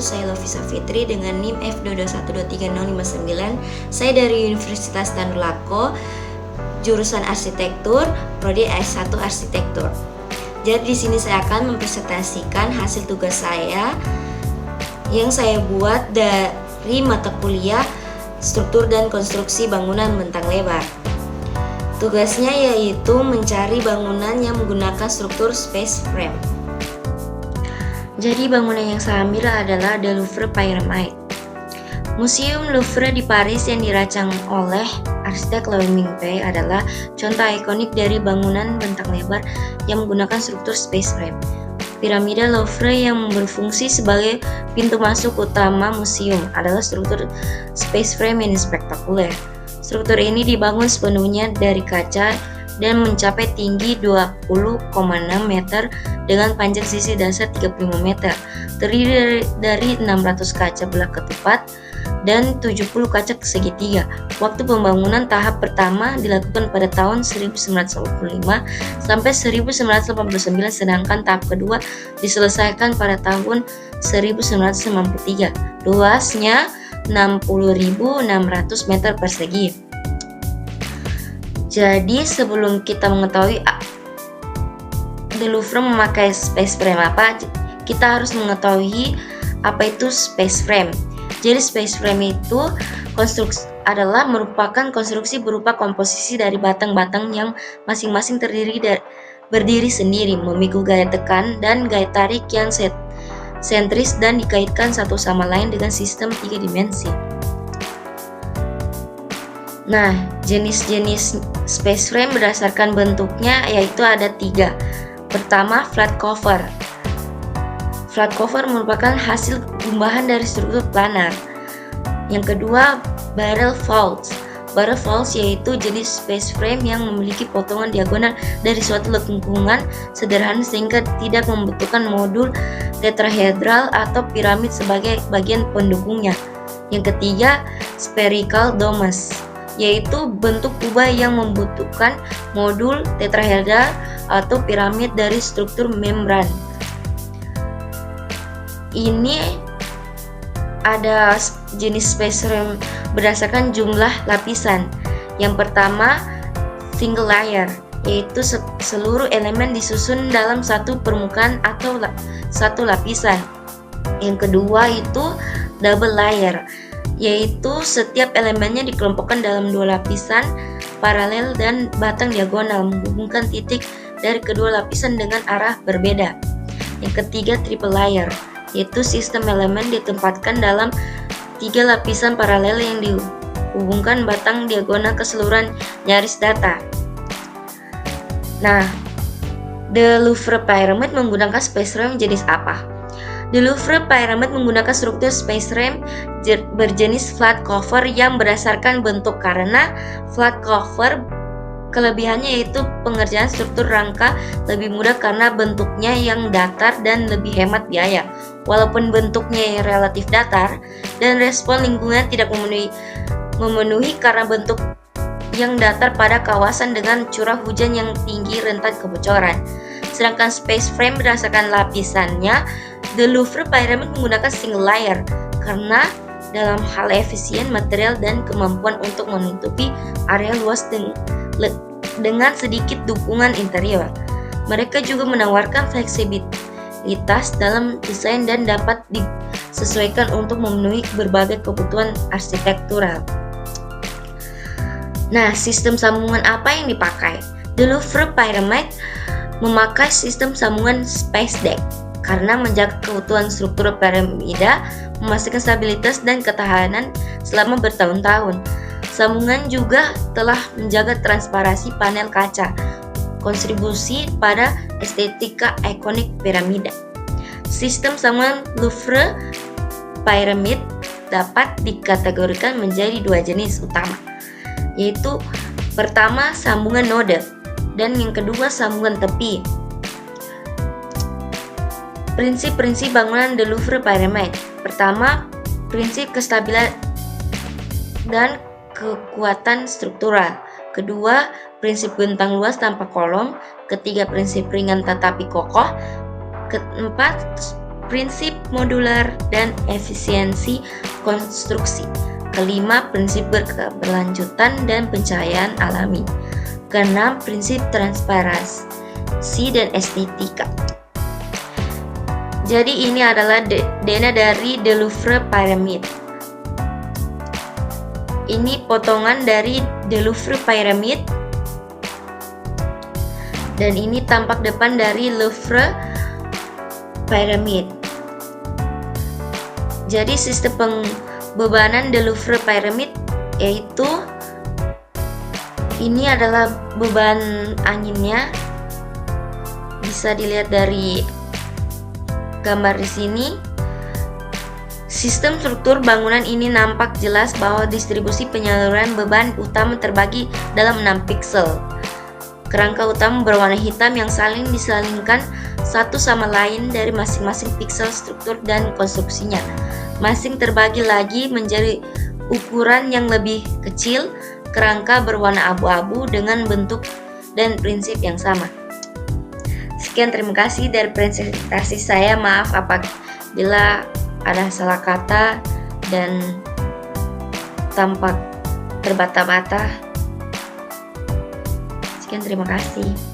saya Lovisa Fitri dengan NIM F221236059. Saya dari Universitas Tadulako, jurusan Arsitektur, prodi S1 Arsitektur. Jadi di sini saya akan mempresentasikan hasil tugas saya yang saya buat dari mata kuliah Struktur dan Konstruksi Bangunan Bentang Lebar. Tugasnya yaitu mencari bangunan yang menggunakan struktur space frame. Jadi bangunan yang saya ambil adalah The Louvre Pyramid. Museum Louvre di Paris yang dirancang oleh arsitek Louis Mingpei adalah contoh ikonik dari bangunan bentang lebar yang menggunakan struktur space frame. Piramida Louvre yang berfungsi sebagai pintu masuk utama museum adalah struktur space frame yang spektakuler. Struktur ini dibangun sepenuhnya dari kaca dan mencapai tinggi 20,6 meter dengan panjang sisi dasar 35 meter. Terdiri dari 600 kaca belah ketupat dan 70 kaca segitiga. Waktu pembangunan tahap pertama dilakukan pada tahun 1985 sampai 1989, sedangkan tahap kedua diselesaikan pada tahun 1993. Luasnya 60.600 meter persegi. Jadi sebelum kita mengetahui The Louvre memakai space frame apa, kita harus mengetahui apa itu space frame. Jadi space frame itu merupakan konstruksi berupa komposisi dari batang-batang yang masing-masing berdiri sendiri, memikul gaya tekan dan gaya tarik yang sentris dan dikaitkan satu sama lain dengan sistem 3 dimensi. Nah, jenis-jenis space frame berdasarkan bentuknya yaitu ada 3. Pertama, flat cover. Flat cover merupakan hasil gumbahan dari struktur planar. Yang kedua, barrel vaults. Barrel vaults yaitu jenis space frame yang memiliki potongan diagonal dari suatu lengkungan sederhana sehingga tidak membutuhkan modul tetrahedral atau piramid sebagai bagian pendukungnya. Yang ketiga, spherical domes, yaitu bentuk kubah yang membutuhkan modul tetrahedral atau piramid dari struktur membran. Ini ada jenis space frame berdasarkan jumlah lapisan. Yang pertama, single layer, yaitu seluruh elemen disusun dalam satu permukaan atau satu lapisan. Yang kedua itu double layer, yaitu setiap elemennya dikelompokkan dalam 2 lapisan paralel dan batang diagonal menghubungkan titik dari kedua lapisan dengan arah berbeda. Yang ketiga, triple layer, yaitu sistem elemen ditempatkan dalam 3 lapisan paralel yang dihubungkan batang diagonal keseluruhan nyaris datar. Nah, The Louvre Pyramid menggunakan space frame jenis apa? The Louvre Pyramid menggunakan struktur space frame berjenis flat cover yang berdasarkan bentuk. Karena flat cover kelebihannya yaitu pengerjaan struktur rangka lebih mudah karena bentuknya yang datar dan lebih hemat biaya. Walaupun bentuknya yang relatif datar dan respon lingkungan tidak memenuhi karena bentuk yang datar pada kawasan dengan curah hujan yang tinggi rentan kebocoran. Sedangkan space frame berdasarkan lapisannya, The Louvre Pyramid menggunakan single layer karena dalam hal efisien material dan kemampuan untuk menutupi area luas dengan sedikit dukungan interior. Mereka juga menawarkan fleksibilitas dalam desain dan dapat disesuaikan untuk memenuhi berbagai kebutuhan arsitektural. Nah, sistem sambungan apa yang dipakai? The Louvre Pyramid memakai sistem sambungan space deck karena menjaga keutuhan struktur piramida, memastikan stabilitas dan ketahanan selama bertahun-tahun. Sambungan juga telah menjaga transparansi panel kaca, kontribusi pada estetika ikonik piramida. Sistem sambungan Louvre Pyramid dapat dikategorikan menjadi 2 jenis utama, yaitu pertama sambungan node dan yang kedua sambungan tepi. Prinsip-prinsip bangunan The Louvre Pyramid. Pertama, prinsip kestabilan dan kekuatan struktural. Kedua, prinsip bentang luas tanpa kolom. Ketiga, prinsip ringan tetapi kokoh. Keempat, prinsip modular dan efisiensi konstruksi. Kelima, prinsip berkeberlanjutan dan pencahayaan alami. Keenam, prinsip transparansi dan estetika. Jadi ini adalah dena dari The Louvre Pyramid. Ini potongan dari The Louvre Pyramid. Dan ini tampak depan dari Louvre Pyramid. Jadi sistem pembebanan The Louvre Pyramid yaitu ini adalah beban anginnya. Bisa dilihat dari gambar di sini. Sistem struktur bangunan ini nampak jelas bahwa distribusi penyaluran beban utama terbagi dalam 6 piksel. Kerangka utama berwarna hitam yang saling disalingkan satu sama lain dari masing-masing piksel struktur dan konstruksinya. Masing terbagi lagi menjadi ukuran yang lebih kecil. Kerangka berwarna abu-abu dengan bentuk dan prinsip yang sama. Sekian, terima kasih dari presentasi saya. Maaf apabila ada salah kata dan tampak terbata-bata. Sekian, terima kasih.